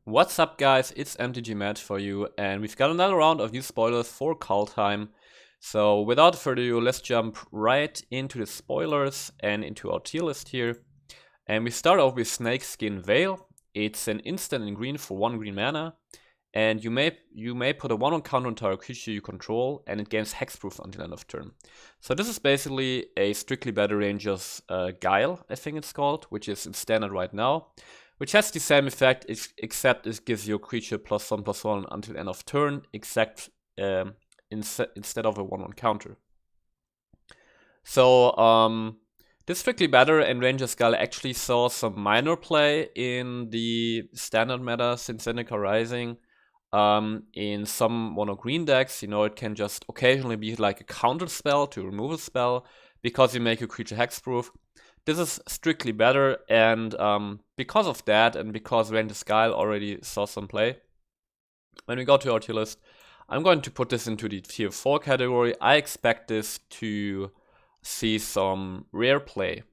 What's up, guys? It's MTG Matt for you, and we've got another round of new spoilers for Kaldheim. So without further ado, let's jump right into the spoilers and into our tier list here. And we start off with Snakeskin Veil. It's an instant in green for 1 green mana, and you may put a 1/1 counter on target creature you control, and it gains hexproof until end of turn. So this is basically a strictly better Ranger's Guile, I think it's called, which is in standard right now, which has the same effect, except it gives your creature +1/+1 until end of turn, except instead of a 1/1 counter. So this is strictly better, and Ranger's Guile actually saw some minor play in the standard meta since Zendikar Rising. In some mono green decks, you know, it can just occasionally be like a counter spell to remove a spell because you make your creature hexproof. This is strictly better, and because of that, and because Ranger's Guile already saw some play, when we go to our tier list, I'm going to put this into the tier 4 category. I expect this to see some rare play.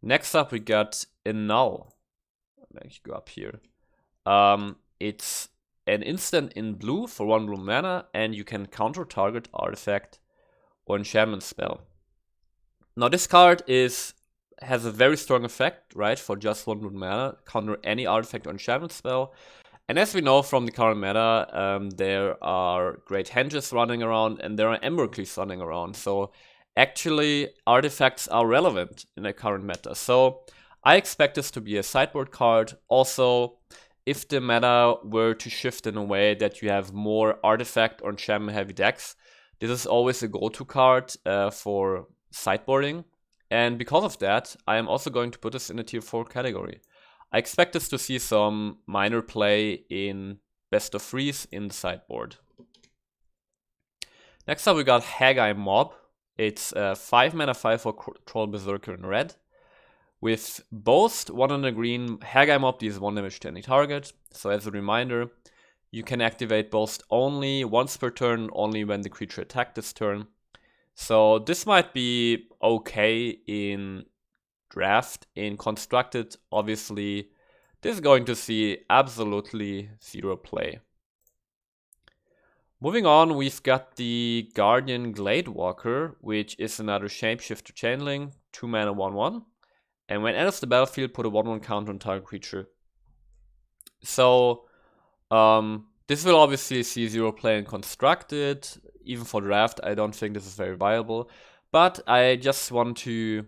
Next up, we got a Null. Let me go up here. It's an instant in blue for 1 blue mana, and you can counter target artifact or enchantment spell. Now this card has a very strong effect, right, for just 1 blue mana, counter any artifact or enchantment spell. And as we know from the current meta, there are Great Henges running around, and there are Embercleaves running around. So actually, artifacts are relevant in the current meta. So I expect this to be a sideboard card. Also, if the meta were to shift in a way that you have more artifact or enchantment heavy decks, this is always a go-to card for sideboarding. And because of that, I am also going to put this in the tier 4 category. I expect this to see some minor play in best of threes in the sideboard. Next up, we got Haggai Mob. It's 5 mana 5 for Troll Berserker in red. With Boast, 1 on the green, Haggai Mob deals 1 damage to any target. So as a reminder, you can activate Boast only once per turn, only when the creature attacked this turn. So this might be okay in draft. In constructed, obviously, this is going to see absolutely zero play. Moving on, we've got the Guardian Glade Walker, which is another Shapeshifter Chainlink, 2 mana 1/1. And when enters the battlefield, put a 1/1 counter on target creature. So this will obviously see zero play in constructed. Even for draft, I don't think this is very viable. But I just want to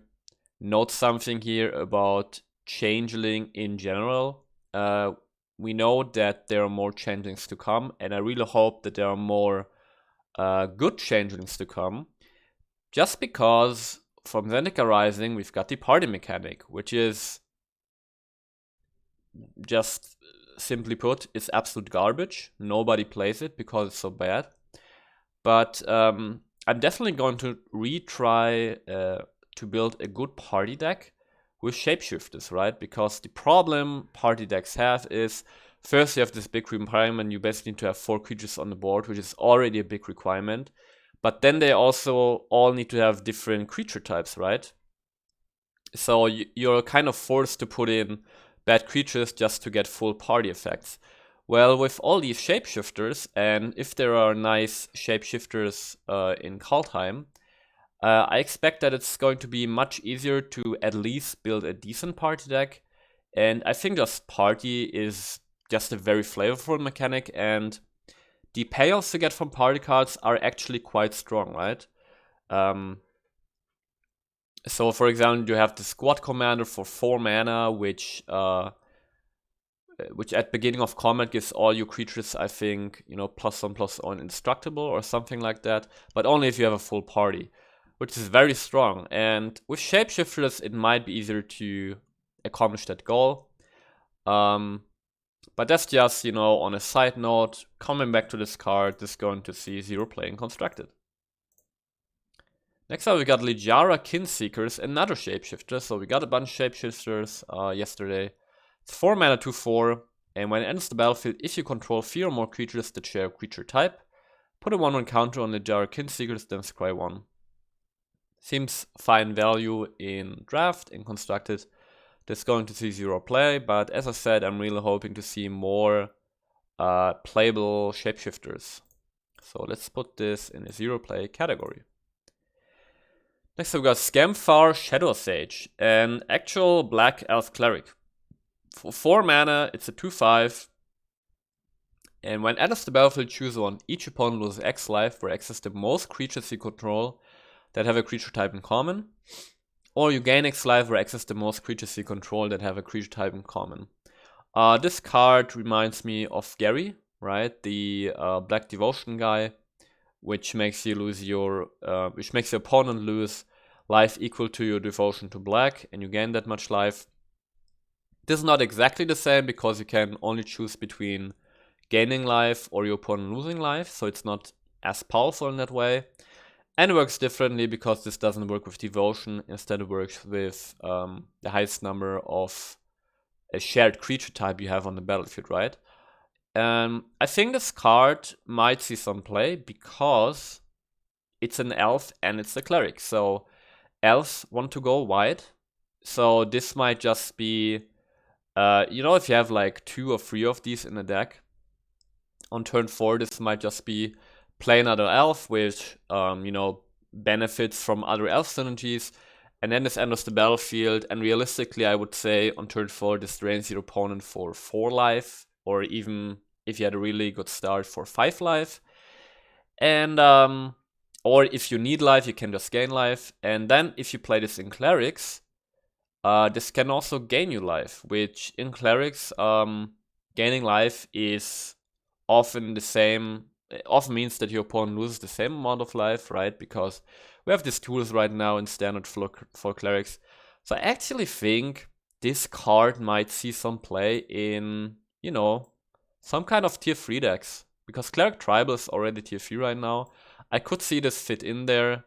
note something here about Changeling in general. We know that there are more Changelings to come, and I really hope that there are more good Changelings to come. Just because from Zendikar Rising, we've got the party mechanic, which is, just simply put, is absolute garbage. Nobody plays it because it's so bad. But I'm definitely going to retry to build a good party deck with Shapeshifters, right? Because the problem party decks have is, first you have this big requirement, you basically need to have 4 creatures on the board, which is already a big requirement. But then they also all need to have different creature types, right? So you're kind of forced to put in bad creatures just to get full party effects. Well, with all these Shapeshifters, and if there are nice Shapeshifters in Kaldheim, I expect that it's going to be much easier to at least build a decent party deck. And I think just party is just a very flavorful mechanic, and the payoffs you get from party cards are actually quite strong, right? So for example, you have the Squad Commander for 4 mana, which at beginning of combat gives all your creatures, I think, you know, +1/+1 indestructible or something like that, but only if you have a full party, which is very strong. And with Shapeshifters, it might be easier to accomplish that goal. But that's just, you know, on a side note, coming back to this card, this is going to see zero play in constructed. Next up, we got Lijara Kin Seekers, another Shapeshifter. So we got a bunch of Shapeshifters yesterday. It's 4 mana 2/4, and when it enters the battlefield, if you control 3 or more creatures that share a creature type, put a 1/1 counter on Lijara Kin Seekers, then scry 1. Seems fine value in draft, in constructed. this is going to see 0 play, but as I said, I'm really hoping to see more playable shapeshifters. So let's put this in a 0 play category. Next we've got Scamfar Shadow Sage, an actual black elf cleric. For 4 mana, it's a 2/5. And when enters the battlefield, choose one. Each opponent loses X life, where X is the most creatures you control that have a creature type in common. Or you gain X life, where X is the most creatures you control that have a creature type in common. This card reminds me of Gary, right? The Black Devotion guy, which makes you lose your, which makes your opponent lose life equal to your devotion to black, and you gain that much life. This is not exactly the same because you can only choose between gaining life or your opponent losing life, so it's not as powerful in that way. And it works differently because this doesn't work with devotion, instead it works with the highest number of a shared creature type you have on the battlefield, right? I think this card might see some play because it's an elf and it's a cleric, so elves want to go wide. So this might just be, you know, if you have like 2 or 3 of these in a deck, on turn 4 this might just be play another elf, which, you know, benefits from other elf synergies, and then this enters the battlefield, and realistically I would say on turn 4 this drains your opponent for 4 life, or even if you had a really good start for 5 life. And or if you need life, you can just gain life. And then if you play this in clerics, this can also gain you life, which in clerics, gaining life is often the same. It often means that your opponent loses the same amount of life, right? Because we have these tools right now in standard for clerics. So I actually think this card might see some play in, you know, some kind of tier 3 decks. Because Cleric Tribal is already tier 3 right now. I could see this fit in there.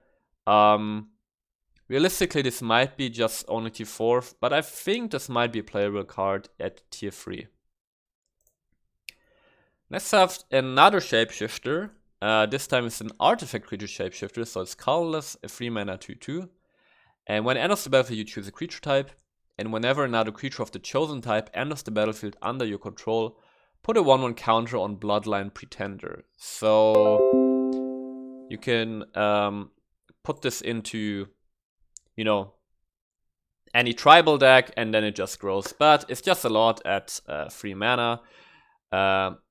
Realistically, this might be just only tier 4, but I think this might be a playable card at tier 3. Let's have another Shapeshifter. This time it's an artifact creature Shapeshifter, so it's colorless, a 3 mana 2/2. And when it enters the battlefield, you choose a creature type. And whenever another creature of the chosen type enters the battlefield under your control, put a 1/1 counter on Bloodline Pretender. So you can put this into, you know, any tribal deck, and then it just grows. But it's just a lot at 3 mana.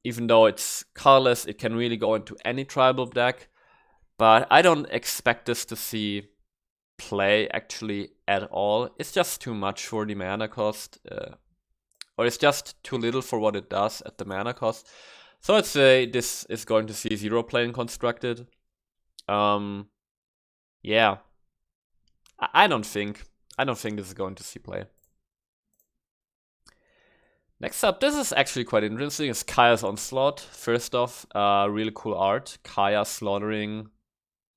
Even though it's colorless, it can really go into any tribal deck. But I don't expect this to see play actually at all. It's just too much for the mana cost. Or it's just too little for what it does at the mana cost. So I'd say this is going to see 0 playing constructed. Yeah. I don't think this is going to see play. Next up, this is actually quite interesting, is Kaya's Onslaught. First off, really cool art. Kaya slaughtering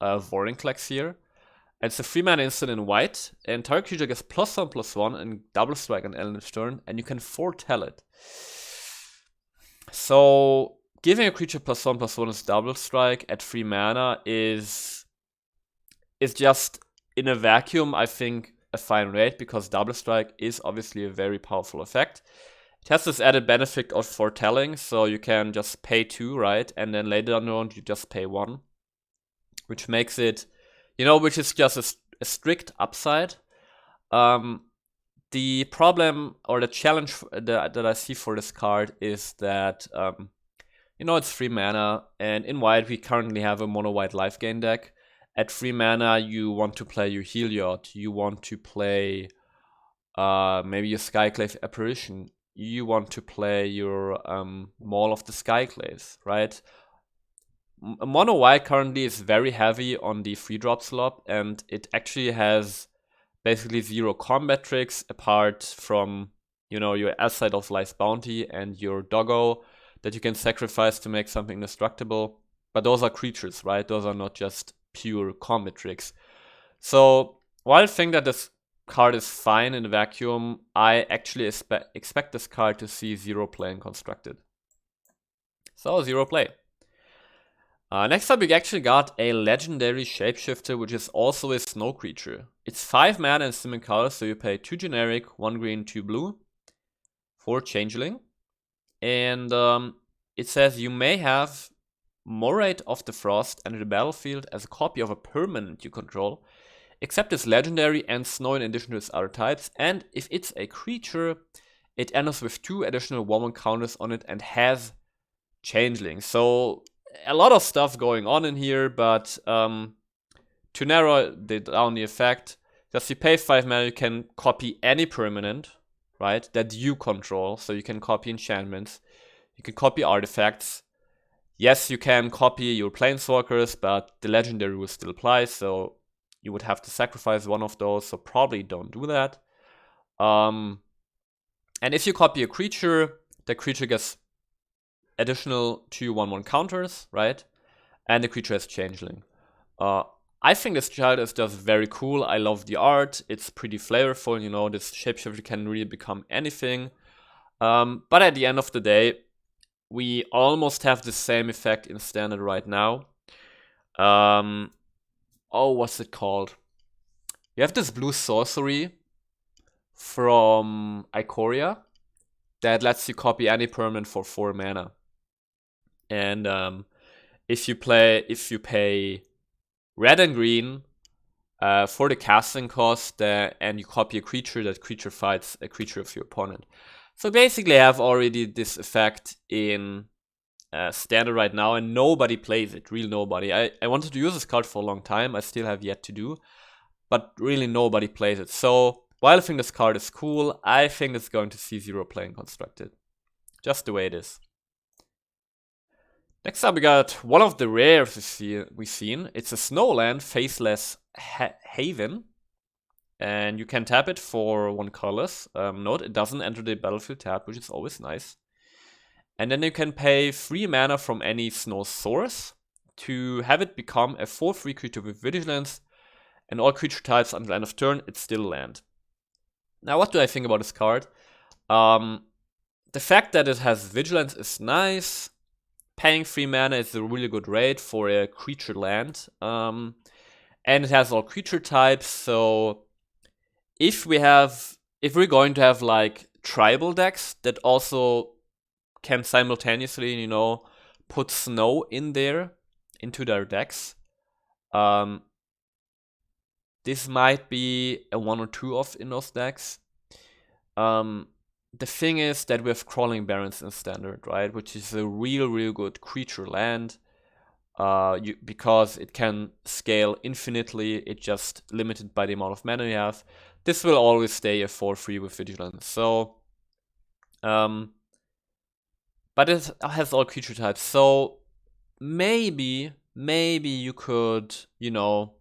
Vorinklex here. It's a 3 mana instant in white, and target creature gets +1/+1 and double strike on end of turn, and you can foretell it. So giving a creature +1/+1 as double strike at 3 mana is just, in a vacuum, I think a fine rate, because double strike is obviously a very powerful effect. It has this added benefit of foretelling, so you can just pay 2, right? And then later on the round you just pay 1. Which makes it, you know, which is just a strict upside. The problem or the challenge that I see for this card is that, you know, it's 3 mana, and in white we currently have a mono white life gain deck. At 3 mana you want to play your Heliod, you want to play maybe your Skyclave Apparition, you want to play your Maul of the Skyclaves, right? Mono white currently is very heavy on the 3-drop slot, and it actually has basically 0 combat tricks apart from, you know, your Outside of Life's Bounty and your Doggo that you can sacrifice to make something indestructible. But those are creatures, right? Those are not just pure combat tricks. So while I think that this card is fine in a vacuum, I actually expect this card to see 0 playing constructed. So 0 play. Next up, we actually got a legendary Shapeshifter, which is also a snow creature. It's 5 mana and similar colors, so you pay 2 generic, 1 green, 2 blue for Changeling. And it says you may have Moraid of the Frost enter the battlefield as a copy of a permanent you control, except it's legendary and snow in addition to its other types. And if it's a creature, it enters with 2 additional 1/1 counters on it and has Changeling. So a lot of stuff going on in here, but to narrow down the effect, just you pay 5 mana, you can copy any permanent, right, that you control. So you can copy enchantments, you can copy artifacts. Yes, you can copy your planeswalkers, but the legendary will still apply, so you would have to sacrifice one of those, so probably don't do that. And if you copy a creature, the creature gets additional 2 1/1 counters, right? And the creature has Changeling. I think this child is just very cool. I love the art. It's pretty flavorful, you know, this Shapeshifter can really become anything. But at the end of the day, we almost have the same effect in Standard right now. Oh, what's it called? You have this blue sorcery from Ikoria that lets you copy any permanent for 4 mana. And if you pay red and green for the casting cost, and you copy a creature, that creature fights a creature of your opponent. So basically, I have already this effect in Standard right now, and nobody plays it. Real nobody. I wanted to use this card for a long time. I still have yet to do, but really nobody plays it. So while I think this card is cool, I think it's going to see 0 playing constructed. Just the way it is. Next up, we got one of the rares we've seen. It's a Snowland, Faceless Haven. And you can tap it for 1 colorless. Note, it doesn't enter the battlefield tab, which is always nice. And then you can pay 3 mana from any snow source to have it become a 4/3 creature with Vigilance. And all creature types until the end of turn, it's still land. Now, what do I think about this card? The fact that it has Vigilance is nice. Paying 3 mana is a really good rate for a creature land. And it has all creature types, so if we're going to have like tribal decks that also can simultaneously, you know, put snow in there into their decks, this might be a 1 or 2 off in those decks. The thing is that we have Crawling Barrens in Standard, right? Which is a real good creature land. Because it can scale infinitely, it's just limited by the amount of mana you have. This will always stay a 4/3 with Vigilance. So, but it has all creature types. So maybe you could, you know,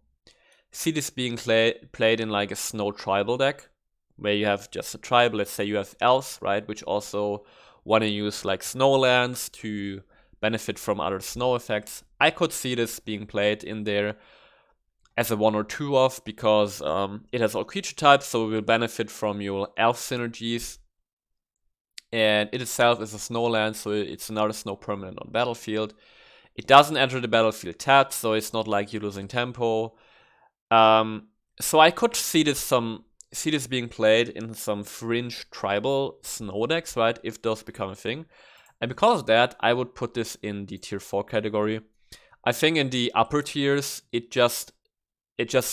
see this being played in like a snow tribal deck, where you have just a tribal. Let's say you have elves, right, which also want to use like snowlands to benefit from other snow effects. I could see this being played in there as a 1 or 2 off, because it has all creature types, so it will benefit from your elf synergies. And it itself is a snowland, so it's another snow permanent on battlefield. It doesn't enter the battlefield tapped, so it's not like you're losing tempo. So I could see this being played in some fringe tribal snow decks, right, if those become a thing. And because of that, I would put this in the tier 4 category. I think in the upper tiers, it just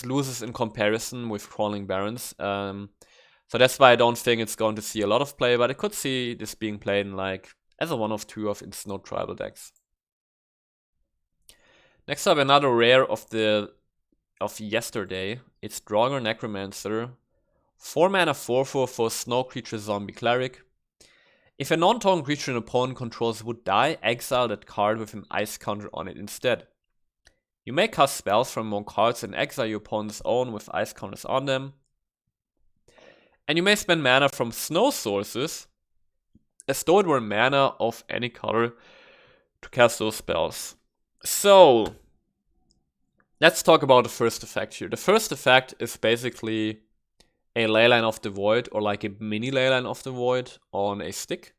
loses in comparison with Crawling Barrens. So that's why I don't think it's going to see a lot of play, but I could see this being played in like as a 1 of 2 of in snow tribal decks. Next up, another rare of yesterday. It's Draugr Necromancer. 4 mana 4/4 for snow creature zombie cleric. If a non-token creature an opponent controls would die, exile that card with an ice counter on it instead. You may cast spells from among cards and exile your opponent's own with ice counters on them. And you may spend mana from snow sources as though it were mana of any color to cast those spells. So, let's talk about the first effect here. The first effect is basically a Leyline of the Void, or like a mini Leyline of the Void on a stick.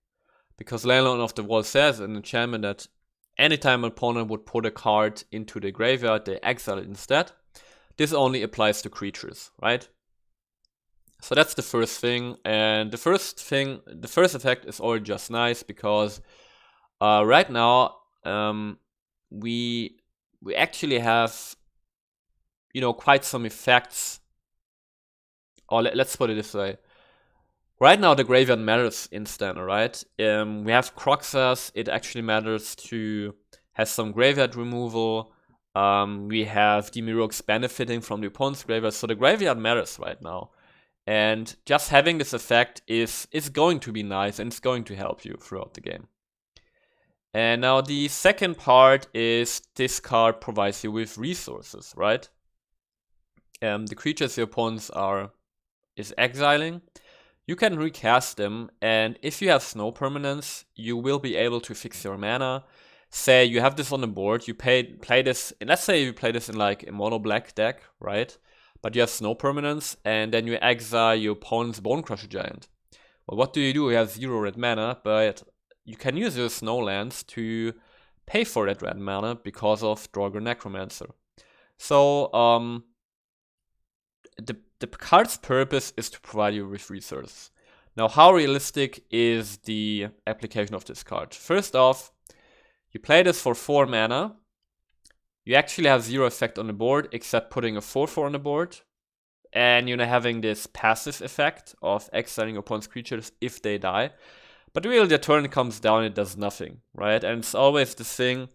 Because Leyline of the Void says an enchantment that anytime an opponent would put a card into the graveyard, they exile it instead. This only applies to creatures, right? So that's the first thing, and the first effect is already just nice because right now we actually have, you know, quite some effects. Or let's put it this way. Right now the graveyard matters in Standard, right? We have Croxas, it actually matters to have some graveyard removal. We have Demiurge's benefiting from the opponent's graveyard, so the graveyard matters right now. And just having this effect is going to be nice, and it's going to help you throughout the game. And now the second part is this card provides you with resources, right? The creatures your opponents is exiling, you can recast them, and if you have snow permanents, you will be able to fix your mana. Say you have this on the board, you play this, and let's say you play this in like a mono black deck, right? But you have snow permanents, and then you exile your opponent's Bonecrusher Giant. Well, what do? You have 0 red mana, but you can use your Snowlands to pay for that red mana because of Draugr Necromancer. So, the card's purpose is to provide you with resources. Now, how realistic is the application of this card? First off, you play this for 4 mana. You actually have 0 effect on the board, except putting a 4/4 on the board. And you're having this passive effect of exiling opponent's creatures if they die. But really, the turn comes down, it does nothing, right? And it's always the thing,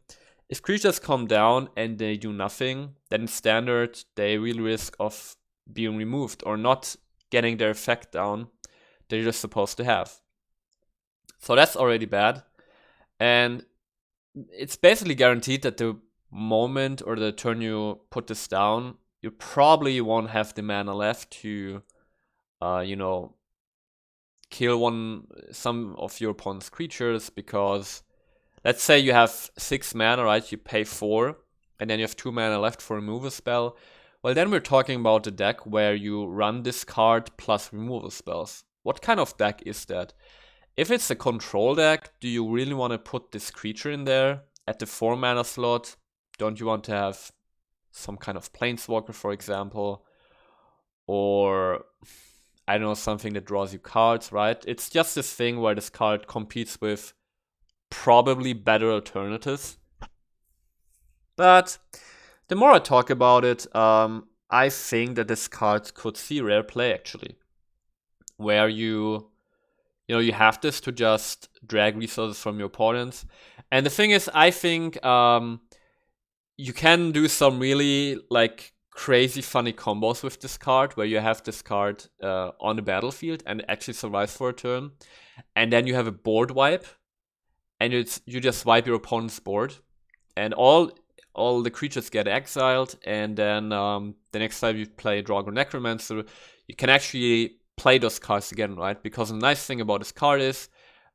if creatures come down and they do nothing, then in Standard, they really risk of being removed or not getting their effect down they're just supposed to have. So that's already bad. And it's basically guaranteed that the moment or the turn you put this down, you probably won't have the mana left to, you know, kill some of your opponent's creatures, because let's say you have 6 mana, right? You pay 4, and then you have 2 mana left for a removal spell. Well, then we're talking about a deck where you run this card plus removal spells. What kind of deck is that? If it's a control deck, do you really want to put this creature in there at the 4 mana slot? Don't you want to have some kind of Planeswalker, for example? Or, I don't know, something that draws you cards, right? It's just this thing where this card competes with probably better alternatives. But the more I talk about it, I think that this card could see rare play, actually. Where you have this to just drag resources from your opponents. And the thing is, I think you can do some really like crazy funny combos with this card, where you have this card on the battlefield and it actually survives for a turn. And then you have a board wipe, and you just wipe your opponent's board. And all the creatures get exiled, and then the next time you play Draugr Necromancer, you can actually play those cards again, right? Because the nice thing about this card is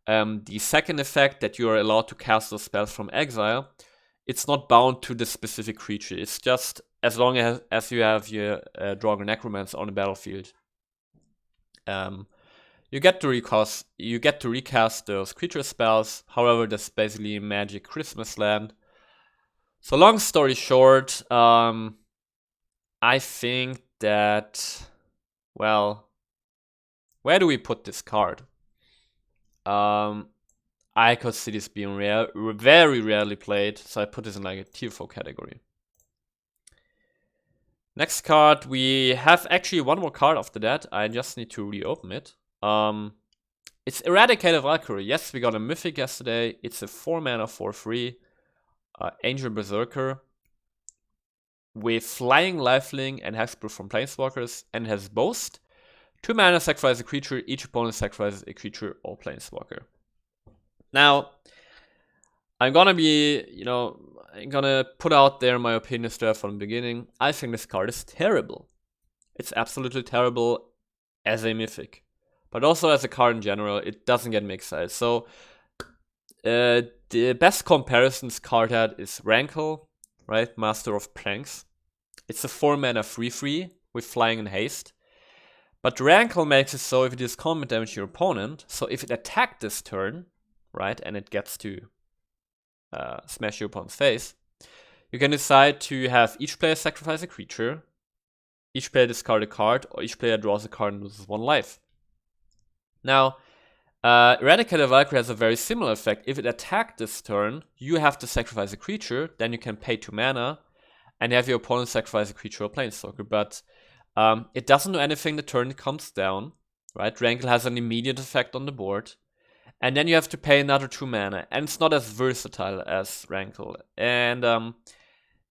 the second effect, that you are allowed to cast those spells from exile, it's not bound to the specific creature. It's just as long as you have your Draugr Necromancer on the battlefield. You get to recast those creature spells. However, that's basically Magic Christmas Land. So long story short, I think that, well, where do we put this card? I could see this being very rarely played, so I put this in like a tier 4 category. Next card, we have actually one more card after that. I just need to reopen it. It's Eradicated Valkyrie. Yes, we got a Mythic yesterday. It's a 4 mana 4/3. Angel Berserker with Flying Lifelink and Hexproof from Planeswalkers, and has Boast. 2 mana, sacrifice a creature, each opponent sacrifices a creature or Planeswalker. Now, I'm gonna put out there my opinion straight from the beginning. I think this card is terrible. It's absolutely terrible as a Mythic. But also as a card in general, it doesn't get me excited. So, the best comparisons card had is Rankle, right? Master of Planks. It's a 4 mana 3/3 with Flying and Haste. But Rankle makes it so if it does combat damage to your opponent, so if it attacked this turn, right, and it gets to smash your opponent's face. You can decide to have each player sacrifice a creature, each player discard a card, or each player draws a card and loses 1 life. Now, Eradicator Valkyrie has a very similar effect. If it attacked this turn, you have to sacrifice a creature, then you can pay 2 mana, and have your opponent sacrifice a creature or planeswalker. But it doesn't do anything the turn it comes down, right? Rankle has an immediate effect on the board. And then you have to pay another 2 mana, and it's not as versatile as Rankle. And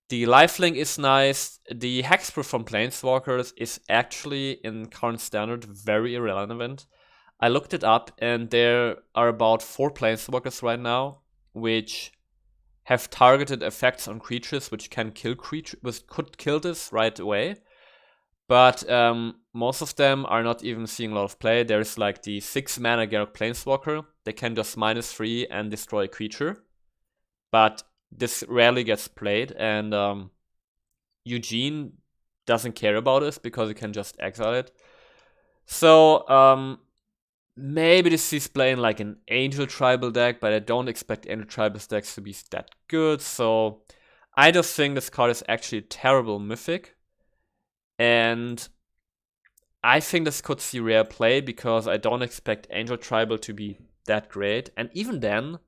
the lifelink is nice. The hexproof from Planeswalkers is actually, in current standard, very irrelevant. I looked it up, and there are about 4 Planeswalkers right now, which have targeted effects on creatures, which can kill which could kill this right away. But most of them are not even seeing a lot of play. There's like the 6 mana Garruk Planeswalker. They can just -3 and destroy a creature. But this rarely gets played, and Eugene doesn't care about this because he can just exile it. So maybe this is playing like an Angel Tribal deck, but I don't expect Angel Tribal decks to be that good. So I just think this card is actually a terrible mythic. And I think this could see rare play because I don't expect Angel Tribal to be that great. And even then,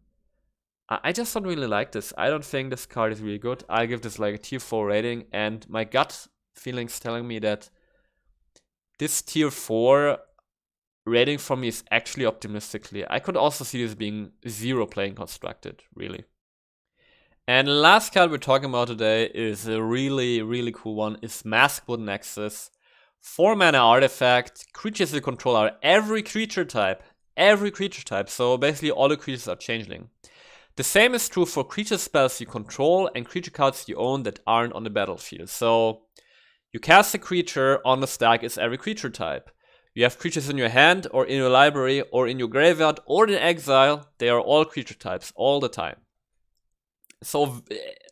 I just don't really like this. I don't think this card is really good. I give this like a tier 4 rating, and my gut feeling's telling me that this tier 4 rating for me is actually optimistically. I could also see this being 0 playing constructed, really. And the last card we're talking about today is a really, really cool one. It's Maskwood Nexus. 4 mana artifact. Creatures you control are every creature type. Every creature type. So basically all the creatures are changeling. The same is true for creature spells you control and creature cards you own that aren't on the battlefield. So you cast a creature, on the stack is every creature type. You have creatures in your hand or in your library or in your graveyard or in exile. They are all creature types all the time. So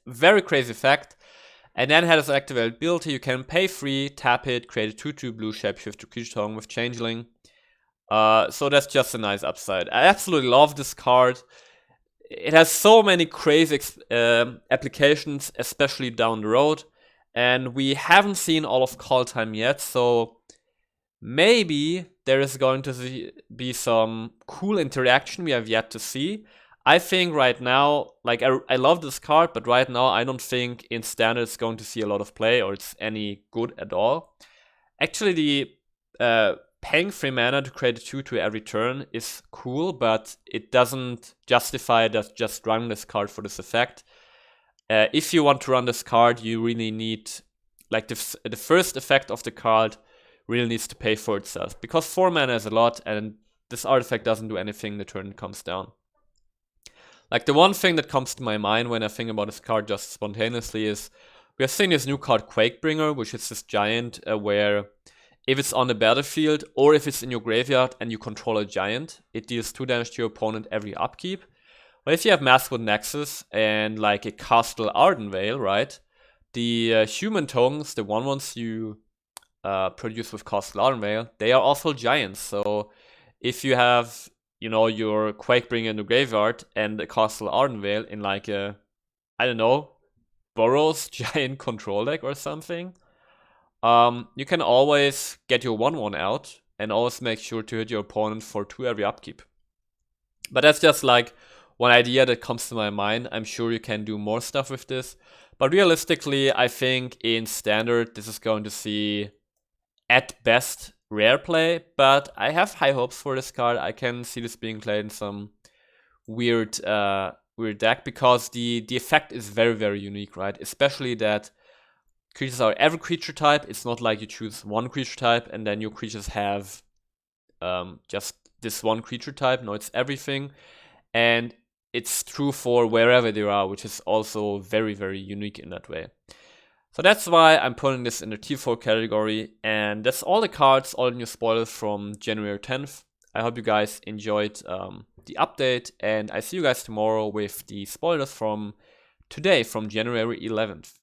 very crazy fact. And then has activated ability. You can pay 3, tap it, create a 2/2 blue Shapeshifter creature token with Changeling. So that's just a nice upside. I absolutely love this card. It has so many crazy applications, especially down the road. And we haven't seen all of Kaldheim yet, so maybe there is going to be some cool interaction we have yet to see. I think right now, like I love this card, but right now I don't think in standard it's going to see a lot of play or it's any good at all. Actually, the paying 3 mana to create a 2/2 every turn is cool, but it doesn't justify just run this card for this effect. If you want to run this card, you really need, like the first effect of the card really needs to pay for itself, because 4 mana is a lot, and this artifact doesn't do anything the turn it comes down. Like the one thing that comes to my mind when I think about this card just spontaneously is we have seen this new card Quakebringer, which is this giant where if it's on the battlefield or if it's in your graveyard and you control a giant, it deals 2 damage to your opponent every upkeep. But if you have Maskwood Nexus and like a Castle Ardenvale, right, the human tokens, the 1/1s you produce with Castle Ardenvale, they are also giants. So if you have, you know, your Quakebringer in the graveyard and a Castle Ardenvale in like a, I don't know, Burrows giant control deck or something, you can always get your 1/1 out and always make sure to hit your opponent for 2 every upkeep. But that's just like one idea that comes to my mind. I'm sure you can do more stuff with this. But realistically, I think in standard, this is going to see, at best, rare play. But I have high hopes for this card. I can see this being played in some weird deck, because the effect is very, very unique, right? Especially that creatures are every creature type. It's not like you choose one creature type and then your creatures have just this one creature type. No, it's everything. And it's true for wherever they are, which is also very, very unique in that way. So that's why I'm putting this in the tier 4 category. And that's all the cards, all the new spoilers from January 10th. I hope you guys enjoyed the update, and I see you guys tomorrow with the spoilers from today, from January 11th.